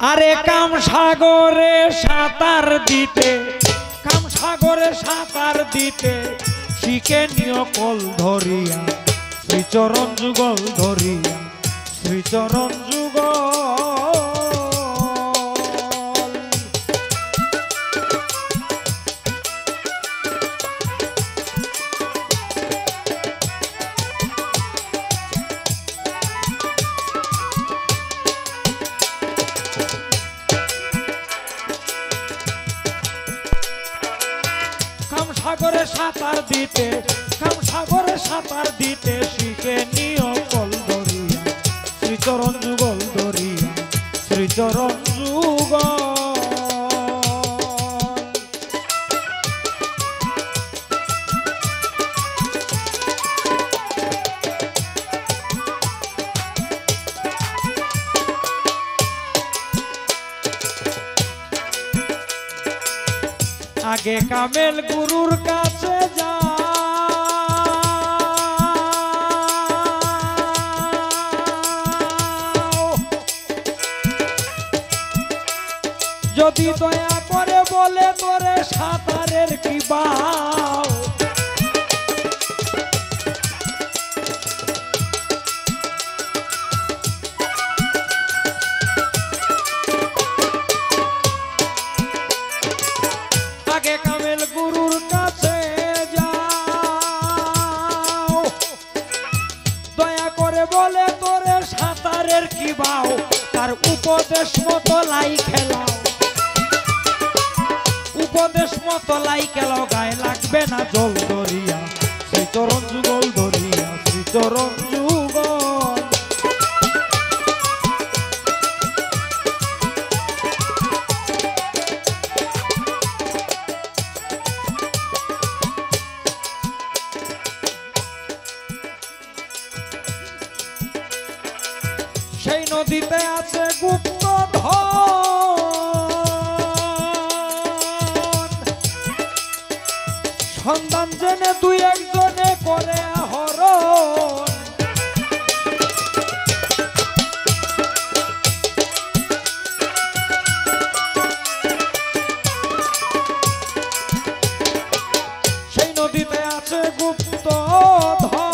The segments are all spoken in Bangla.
আরে কাম সাগরে সাঁতার দিতে, কাম সাগরে সাঁতার দিতে শিখে নিও কল ধরিয়া, শ্রীচরণ যুগল ধরিয়া, শ্রীচরণ যুগল। সাগরে সাঁতার দিতে, কাম সাগরে সাঁতার দিতে শিখে নিও কল ধরিয়া, শ্রীচরণ যুগল ধরিয়া, শ্রীচরণ যুগল। আগে কামেল গুরুর কাছে যা, যদি দয়া করে বলে তোরে সাঁতারের কি বাও, আগে কামেল গুরুর কাছে যাও, দয়া করে বলে তোরে সাঁতারের কি বাও, তার উপদেশ মতো লাই খেলাও, উপদেশ মতো লাই খেলাও, গায়ে লাগবে না জল ধরিয়া, শ্রীচরণ যুগল ধরিয়া, শ্রীচরণ যুগল। সেই নদীতে আছে গুপ্ত ধন, সন্ধান জেনে দুই একজনে করে আহরণ, সেই নদীতে আছে গুপ্ত ধন,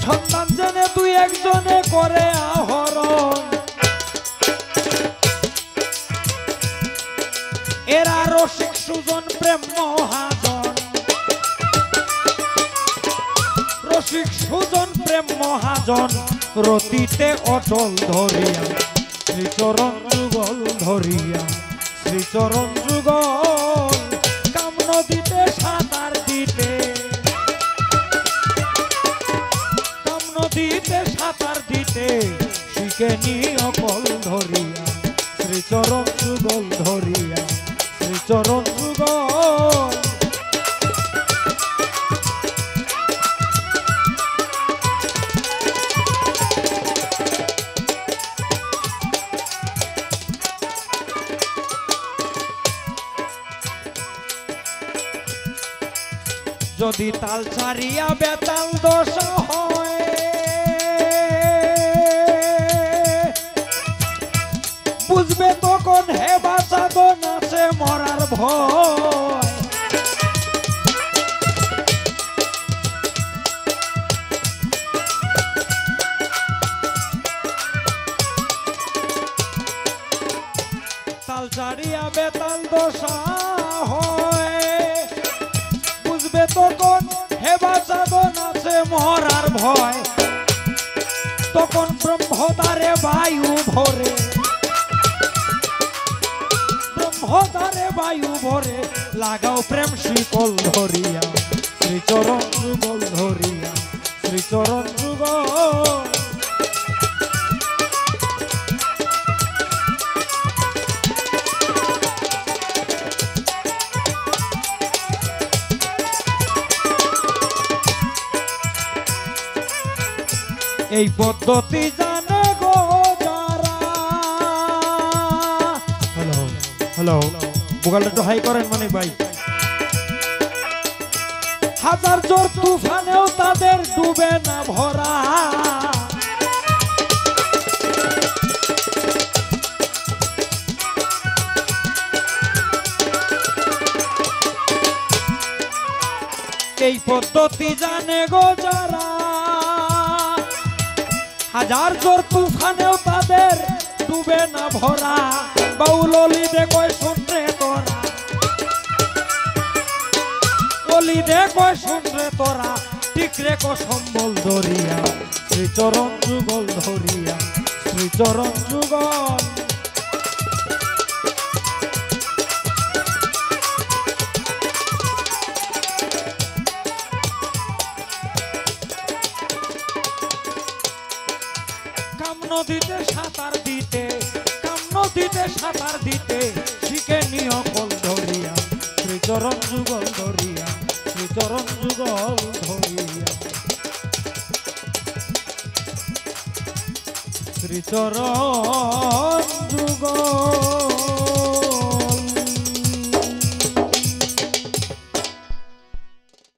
সন্ধান জেনে দুই একজনে করে আহরণ, এরা রসিক সুজন প্রেম মহাজন, রসিক সুজন প্রেম মহাজন, রতিতে অটল ধরিয়া, শ্রীচরণ যুগল ধরিয়া, শ্রীচরণ যুগল। কাম নদীতে সাঁতার দিতে, কাম নদীতে সাঁতার দিতে শিখে নিও কল ধরিয়া, শ্রীচরণ যুগল ধরিয়া, শ্রীচরণ যুগল। যদি তাল ছাড়িয়া বেতাল দশা হয়, বুঝবে তখন হে বাঁচাবো নাচে মরার ভয়, তাল ছাড়িয়া বেতাল দশা হয়, বুঝবে তখন হে বাঁচাবো নাচে মরার ভয়, তখন ব্রহ্মদ্বারে বায়ু ভরে, ব্রহ্মদ্বারে বায়ু ভরে, লাগাও প্রেম শিকল ধরিয়া, শ্রীচরণ যুগল ধরিয়া, শ্রীচরণ যুগল। এই পদ্ধতি জানে গো যারা, হ্যালো হ্যালো বুকালটা একটু হাই করেন মানে ভাই, হাজার জোর তুফানেও তাদের ডুবে না ভরা, পদ্ধতি জানে গো যারা, হাজার জোর তুফানেও তাদের ডুবে না ভরা। বাউল অলি দেখো শুনরে তোরা, অলি দেখো শুনরে তোরা, ঠিক রেখো সম্বল ধরিয়া, শ্রীচরণ যুগল ধরিয়া, শ্রীচরণ যুগল। কাম নদীতে সাঁতার দিতে, কাম নদীতে সাঁতার দিতে শিখে নিও কল ধরিয়া, শ্রীচরণ যুগল ধরিয়া, শ্রীচরণ যুগল ধরিয়া, শ্রীচরণ যুগল।